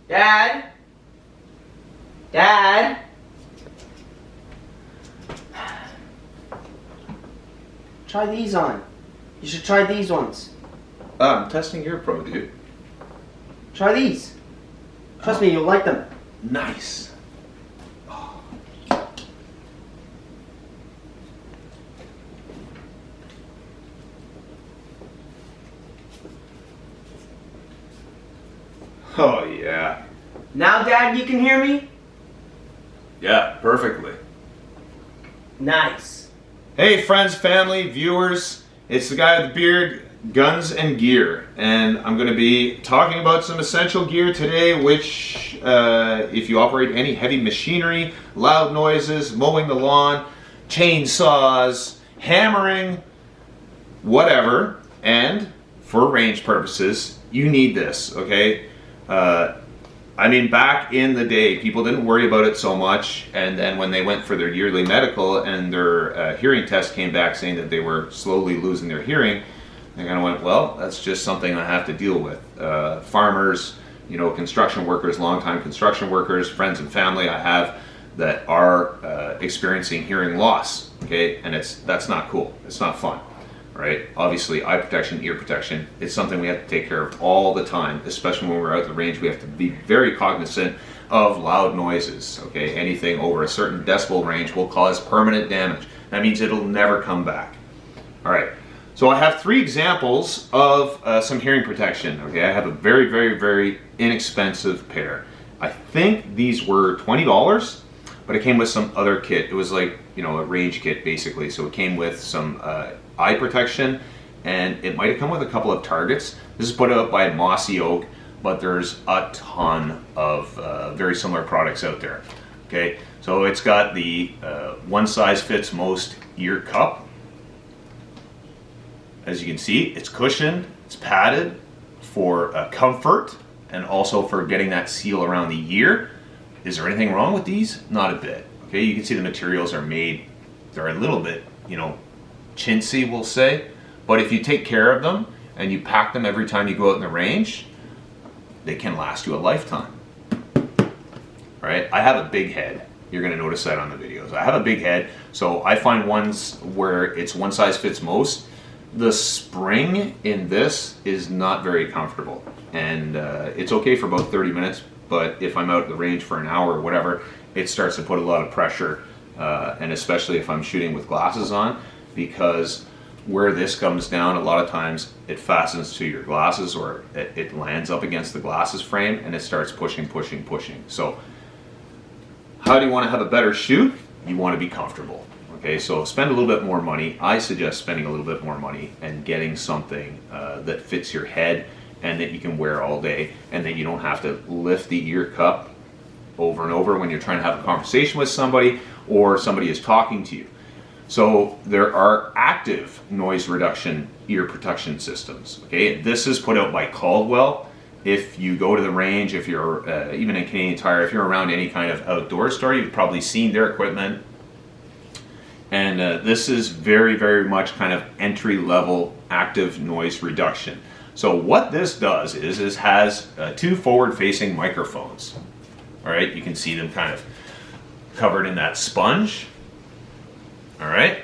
Dad? Dad? Try these on. You should try these ones. I'm testing your pro, dude. Try these. Trust me, you'll like them. Nice. Oh, yeah. Now, Dad, you can hear me? Yeah, perfectly. Nice. Hey, friends, family, viewers. It's the guy with the beard, Guns and Gear. And I'm going to be talking about some essential gear today, which, if you operate any heavy machinery, loud noises, mowing the lawn, chainsaws, hammering, whatever, and for range purposes, you need this, okay? I mean, back in the day, people didn't worry about it so much, and then when they went for their yearly medical and their hearing test came back saying that they were slowly losing their hearing, they kind of went, well, that's just something I have to deal with. Farmers, you know, construction workers, longtime construction workers, friends and family I have that are experiencing hearing loss, okay? And that's not cool. It's not fun. Right? Obviously, eye protection, ear protection is something we have to take care of all the time, especially when we're out the range. We have to be very cognizant of loud noises, okay? Anything over a certain decibel range will cause permanent damage. That means it'll never come back. All right, so I have 3 examples of some hearing protection, okay? I have a very, very, very inexpensive pair. I think these were $20, but it came with some other kit. It was like, you know, a range kit basically. So it came with some eye protection, and it might have come with a couple of targets. This is put out by Mossy Oak, but there's a ton of very similar products out there. Okay, so it's got the one size fits most ear cup. As you can see, it's cushioned, it's padded for comfort and also for getting that seal around the ear. Is there anything wrong with these? Not a bit. Okay, you can see the materials are made, they're a little bit, you know, chintzy, we'll say, but if you take care of them and you pack them every time you go out in the range, they can last you a lifetime. All right, I have a big head. You're going to notice that on the videos. I have a big head, so I find ones where it's one size fits most. The spring in this is not very comfortable, and it's okay for about 30 minutes, but if I'm out at the range for an hour or whatever, it starts to put a lot of pressure, and especially if I'm shooting with glasses on, because where this comes down, a lot of times it fastens to your glasses, or it lands up against the glasses frame and it starts pushing. So how do you want to have a better shoot? You want to be comfortable. Okay, so spend a little bit more money. I suggest spending a little bit more money and getting something that fits your head and that you can wear all day, and that you don't have to lift the ear cup over and over when you're trying to have a conversation with somebody or somebody is talking to you. So there are active noise reduction ear protection systems. Okay, this is put out by Caldwell. If you go to the range, if you're even in Canadian Tire, if you're around any kind of outdoor store, you've probably seen their equipment. And this is very, very much kind of entry-level active noise reduction. So what this does is has 2 forward-facing microphones. All right, you can see them kind of covered in that sponge. All right,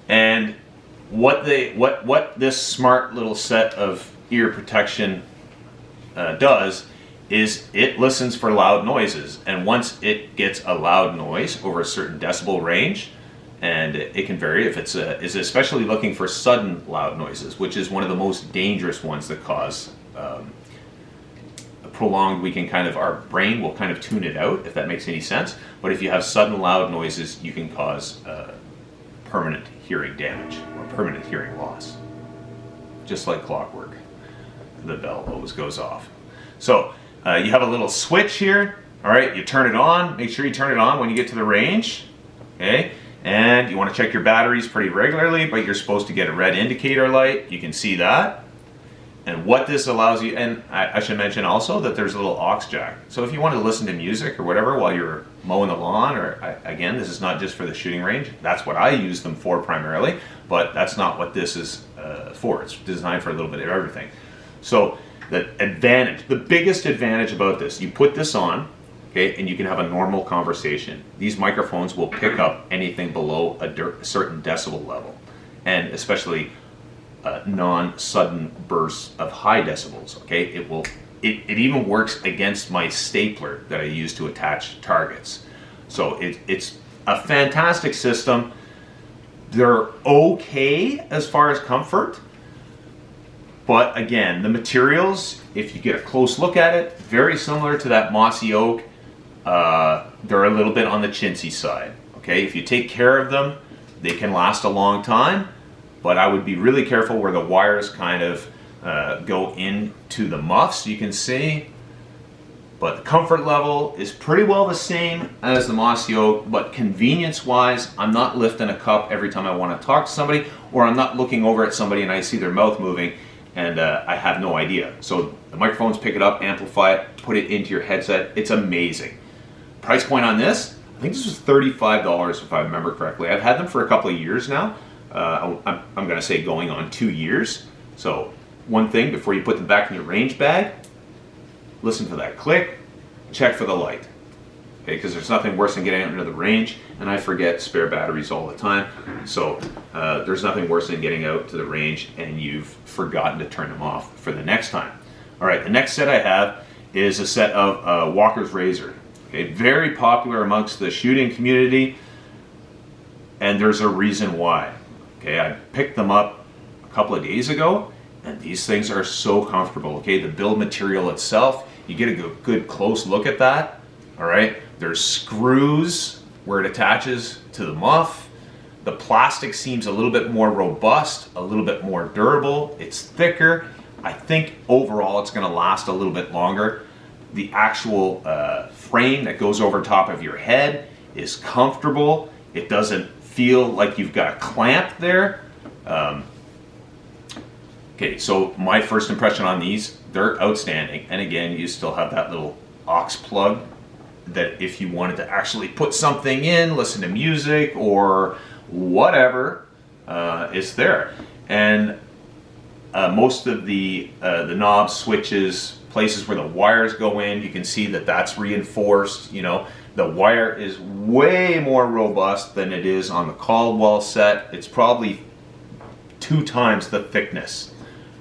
and what this smart little set of ear protection does is it listens for loud noises, and once it gets a loud noise over a certain decibel range, and it can vary if it's is especially looking for sudden loud noises, which is one of the most dangerous ones that cause prolonged, our brain will kind of tune it out, if that makes any sense. But if you have sudden loud noises, you can cause permanent hearing damage or permanent hearing loss. Just like clockwork, the bell always goes off. So you have a little switch here. All right, you turn it on. Make sure you turn it on when you get to the range. Okay, and you want to check your batteries pretty regularly, but you're supposed to get a red indicator light. You can see that. And what this allows you, and I should mention also that there's a little aux jack. So if you want to listen to music or whatever while you're mowing the lawn, or again, this is not just for the shooting range. That's what I use them for primarily, but that's not what this is for. It's designed for a little bit of everything. So The advantage, the biggest advantage about this, you put this on, okay, and you can have a normal conversation. These microphones will pick up anything below a certain decibel level, and especially non-sudden bursts of high decibels. Okay, it even works against my stapler that I use to attach targets. So it's a fantastic system. They're okay as far as comfort. But again, the materials, if you get a close look at it, very similar to that mossy oak. They're a little bit on the chintzy side. Okay, if you take care of them, they can last a long time. But I would be really careful where the wires kind of go into the muffs, you can see. But the comfort level is pretty well the same as the mossy oak, but convenience-wise, I'm not lifting a cup every time I want to talk to somebody, or I'm not looking over at somebody and I see their mouth moving and I have no idea. So the microphones pick it up, amplify it, put it into your headset. It's amazing. Price point on this, I think this was $35 if I remember correctly. I've had them for a couple of years now. I'm going to say going on 2 years. So one thing, before you put them back in your range bag, listen for that click, check for the light. Okay, because there's nothing worse than getting out into the range, and I forget spare batteries all the time. So there's nothing worse than getting out to the range and you've forgotten to turn them off for the next time. All right, the next set I have is a set of Walker's Razor. Okay, very popular amongst the shooting community, and there's a reason why. Okay, I picked them up a couple of days ago, and these things are so comfortable. Okay, the build material itself, you get a good close look at that. All right, there's screws where it attaches to the muff. The plastic seems a little bit more robust, a little bit more durable. It's thicker. I think overall it's going to last a little bit longer. The actual frame that goes over top of your head is comfortable. It doesn't feel like you've got a clamp there. Okay, so my first impression on these, they're outstanding. And again, you still have that little aux plug that if you wanted to actually put something in, listen to music or whatever, it's there. And most of the knobs, switches, places where the wires go in, you can see that that's reinforced. You know, the wire is way more robust than it is on the Caldwell set. It's probably 2 times the thickness.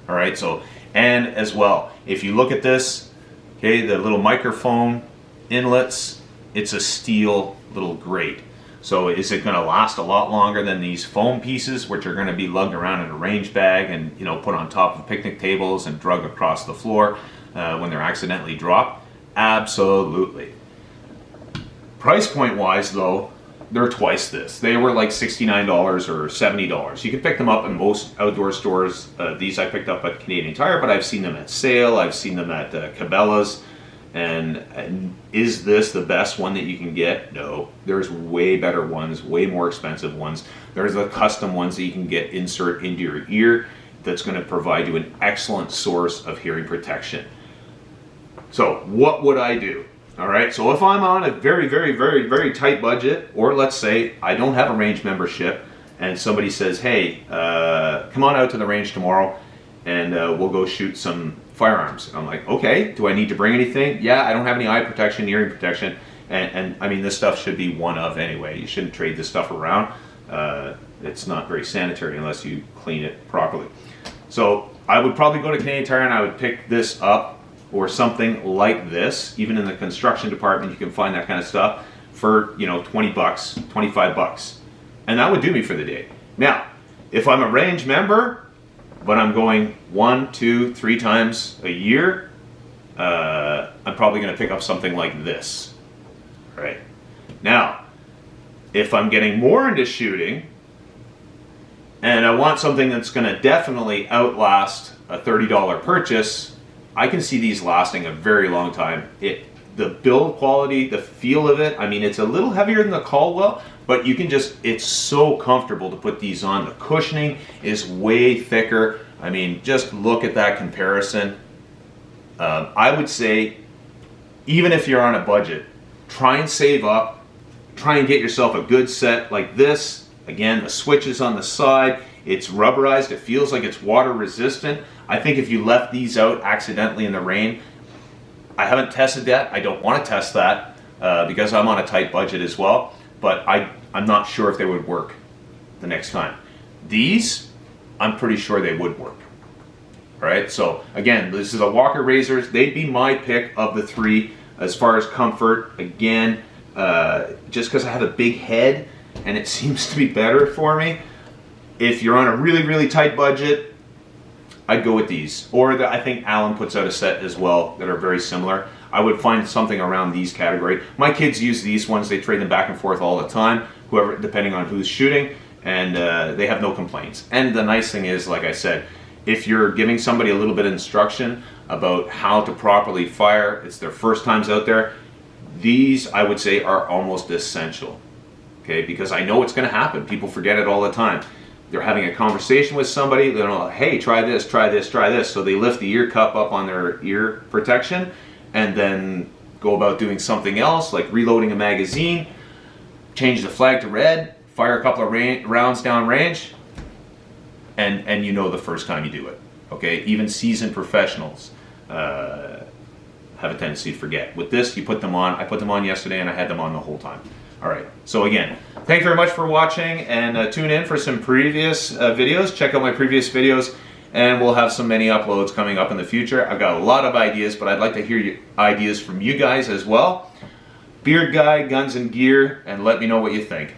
All right, so, and as well, if you look at this, okay, the little microphone inlets, it's a steel little grate. So is it going to last a lot longer than these foam pieces, which are going to be lugged around in a range bag and, you know, put on top of picnic tables and drug across the floor when they're accidentally dropped? Absolutely. Price point wise though, they're twice this. They were like $69 or $70. You can pick them up in most outdoor stores. These I picked up at Canadian Tire, but I've seen them at Sale. I've seen them at Cabela's. And is this the best one that you can get? No. There's way better ones, way more expensive ones. There's the custom ones that you can get insert into your ear that's going to provide you an excellent source of hearing protection. So what would I do? All right, so if I'm on a very, very, very, very tight budget, or let's say I don't have a range membership and somebody says, hey, come on out to the range tomorrow and we'll go shoot some firearms. And I'm like, okay, do I need to bring anything? Yeah, I don't have any eye protection, hearing protection, and I mean, this stuff should be one of anyway. You shouldn't trade this stuff around. It's not very sanitary unless you clean it properly. So I would probably go to Canadian Tire and I would pick this up, or something like this. Even in the construction department, you can find that kind of stuff for, you know, 20 bucks, 25 bucks. And that would do me for the day. Now, if I'm a range member, but I'm going 1, 2, 3 times a year, I'm probably going to pick up something like this. Right? Now, if I'm getting more into shooting, and I want something that's going to definitely outlast a $30 purchase, I can see these lasting a very long time. The build quality, the feel of it, I mean, it's a little heavier than the Caldwell, but you can just, it's so comfortable to put these on. The cushioning is way thicker. I mean, just look at that comparison. I would say, even if you're on a budget, try and save up, try and get yourself a good set like this. Again, the switches on the side, it's rubberized, it feels like it's water resistant. I think if you left these out accidentally in the rain, I haven't tested that. I don't want to test that because I'm on a tight budget as well. But I'm not sure if they would work the next time. These, I'm pretty sure they would work. All right, so again, this is a Walker Razors. They'd be my pick of the three as far as comfort. Again, just because I have a big head and it seems to be better for me. If you're on a really, really tight budget, I'd go with these. Or I think Allen puts out a set as well that are very similar. I would find something around these category. My kids use these ones. They trade them back and forth all the time, whoever, depending on who's shooting, and they have no complaints. And the nice thing is, like I said, if you're giving somebody a little bit of instruction about how to properly fire, it's their first times out there, these, I would say, are almost essential. Okay, because I know it's going to happen. People forget it all the time. They're having a conversation with somebody, they're like, hey, try this, try this, try this. So they lift the ear cup up on their ear protection and then go about doing something else, like reloading a magazine, change the flag to red, fire a couple of rounds down range, and you know the first time you do it. Okay, even seasoned professionals have a tendency to forget. With this, you put them on. I put them on yesterday and I had them on the whole time. All right, so again, thank you very much for watching, and tune in for some previous videos. Check out my previous videos, and we'll have so many uploads coming up in the future. I've got a lot of ideas, but I'd like to hear ideas from you guys as well. Beard Guy, Guns and Gear, and let me know what you think.